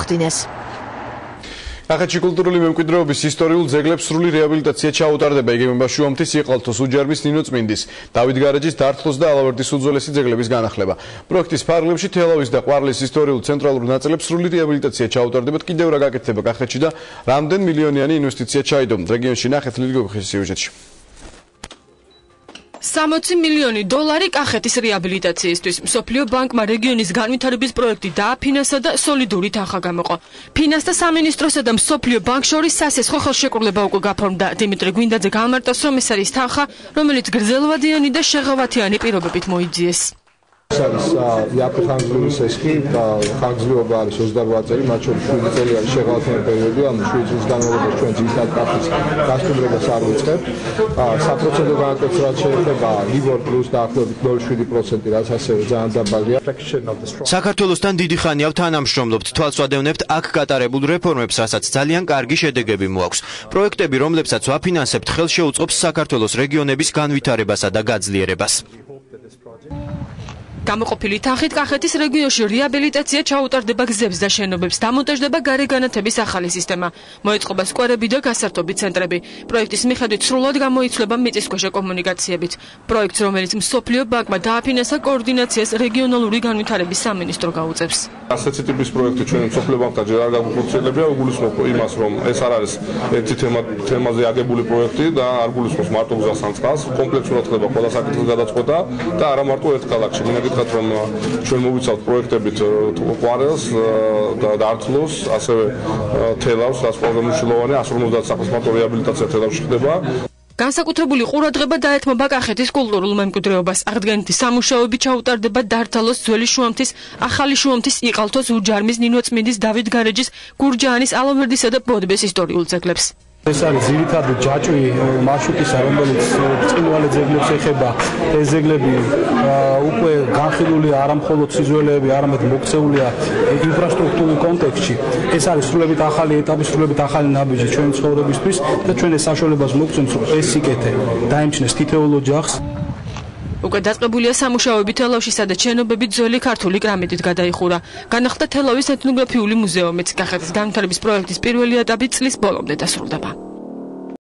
მოახდინეს. კახეთში კულტურული მემკვიდრეობის ისტორიულ ძეგლებს სრული რეაბილიტაცია ჩაუტარდება იგივე შუამთის იყალთოს უჯარმის ნინო წმინდის დავით გარეჯის დართლოს და ალავერდის უძველესი ძეგლების განახლება. პროექტის ფარგლებში თელავის და ყვარლის ისტორიულ ცენტრალურ ნაწილებს სრული რეაბილიტაცია ჩაუტარდებათ კიდევ რა გაკეთდება კახეთში და რამდენ მილიონიანი ინვესტიცია ჩაიდო რეგიონში ნახეთ ლილი გოგხის სიუჟეტში. 60 მილიონი დოლარი კახეთის რეაბილიტაციისთვის. მსოფლიო ბანკმა რეგიონის განვითარების პროექტი დააფინანსა და სოლიდური თანხა გამოყო. ფინანსთა სამინისტროსა და მსოფლიო ბანკს შორის სასესხო ხელშეკრულება უკვე გაფორმდა. დიმიტრი გვინდაძე გამარტავს, რომ ეს არის თანხა, რომელიც გრძელვადიანი და შეღავათიანი პირობებით მოიძიეს. არის იაფი ხანგრძლივი ესქი და ხანგრძლივობა არის 28 წელი, მათ შორის 7 წელი არის შეღავათიანი პერიოდი, ანუ 7 წლის განმავლობაში ჩვენ ძირითადად კახის გასტუმრებას არ ვიწყებთ. საპროცენტო განაკეთებას რაც შეეხება ლიბორ პლუს დაახლოებით 0.7%, რაც ასევე ძალიან დაბალია. საქართველოსთან დიდი ხანია თანამშრომლობთ, თვალსვადევნებთ აქ გატარებულ რეფორმებს, რასაც ძალიან კარგი შედეგები მოაქვს. პროექტები, რომლებსაც ვაფინანსებთ, ხელშეუწყობს საქართველოს რეგიონების განვითარებასა და გაძლიერებას. გამოყოფილი თანხით კახეთის რეგიონში რეაბილიტაცია ჩაუტარდება გზებს და შენობებს, დამონტაჟდება გარე განათების ახალი სისტემა, მოეწყობა სკვერები და გასართობი ცენტრები. პროექტის მიხედვით სრულად გამოიცვლება მიწისქვეშა კომუნიკაციებით. პროექტს, რომელიც მსოფლიო ბანკმა დააფინანსა, კოორდინაციას რეგიონალური განვითარების სამინისტრო გაუწევს. ასეთი ტიპის პროექტი ჩვენ მსოფლიო ბანკთან ჯერ არ გაგუხორციელებია, გულისხმობ იმას, რომ ეს არ არის ერთი თემაზე აგებული პროექტი და არ გულისხმობს მარტო გზას ან წყალს, კომპლექსურად ხდება ყველა საკითხის გადაწყვეტა და არა მარტო ერთ ქალაქში. რომ ჩვენ მოვიცავთ პროექტებით ყვარელს და დართლოს, ასევე თელავს, რაც ყველაზე მნიშვნელოვანია, 150 სახლის მარტო რეაბილიტაცია თელავში ხდება. განსაკუთრებული ყურადღება დაეთმობა კახეთის კულტურულ მემკვიდრეობას. აღდგენითი სამუშაოები ჩაუტარდება დართალოს, ძველი შუამთის, ახალი შუამთის, იყალთოს, უჯარმის, ნინო წმინდის, დავით გარეჯის, გურჯაანის, ალავერდისა და ბოდბეს ისტორიულ ძეგლებს. ეს არის ძირითადი ჯაჭვი მარშრუტისა, რომელიც წყინვალე ძეგლებს ეხება. ეს ძეგლები უკვე განხილულია არა მხოლოდ სიზველეები, არამედ მოქცეულია ინფრასტრუქტურულ კონტექსტში. ეს არის სრულებით ახალი ეტაპი, სრულებით ახალი ნაბიჯი ჩვენი ცხოვრებისთვის და ჩვენ ეს საშუალებას მოგცემს, რომ ეს სიკეთე დაემჩნეს თითოეულ ოჯახს. უკვე დაწყებულია სამუშაოები თელავშისა და შენობები ძველი ქართული კრამიტით გადაიხურა. განახლდა თელავის ეთნოგრაფიული მუზეუმიც. კახეთის განვითარების პროექტის პირველი ეტაპი წლის ბოლომდე დასრულდება.